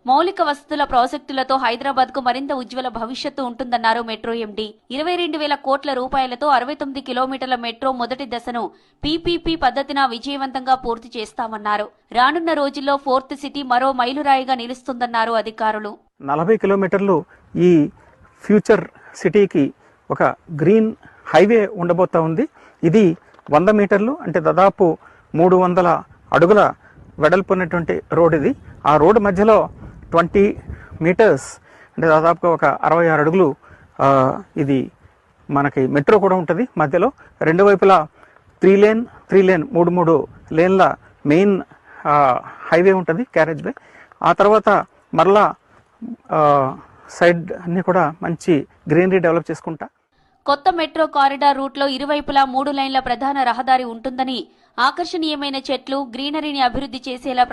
మౌలిక వసతుల ప్రాజెక్టులతో హైదరాబాద్ కు మరింత ఉజ్వల భవిష్యత్తు ఉంటుందన్నారు మెట్రో ఎండీ. 22,000 కోట్ల రూపాయలతో 69 కిలోమీటర్ల మెట్రో మొదటి దశను పీపీపీ పద్ధతిన విజయవంతంగా పూర్తి చేస్తామన్నారు. రానున్న రోజుల్లో ఫోర్త్ సిటీ మరో మైలురాయిగా నిలుస్తుందన్నారు అధికారులు. 40 కిలోమీటర్లు ఈ ఫ్యూచర్ సిటీకి ఒక గ్రీన్ హైవే ఉండబోతా ఉంది. ఇది 100 మీటర్లు అంటే దాదాపు 300 అడుగుల వెడల్పు ఉన్నటువంటి రోడ్ ఇది. ఆ రోడ్డు మధ్యలో 20 మీటర్స్ అంటే దాదాపుగా ఒక 66 అడుగులు ఇది మనకి మెట్రో కూడా ఉంటుంది. మధ్యలో రెండు వైపులా 3 లేన్ 3 లేన్ల మెయిన్ హైవే ఉంటుంది, క్యారేజ్ వే. ఆ తర్వాత మరలా సైడ్ అన్ని కూడా మంచి గ్రీనరీ డెవలప్ చేసుకుంటా. కొత్త మెట్రో కారిడార్ రూట్లో ఇరువైపులా 3 లైన్ల ప్రధాన రహదారి ఉంటుందని, ఆకర్షణీయమైన చెట్లు, గ్రీనరీని అభివృద్ధి చేసేలా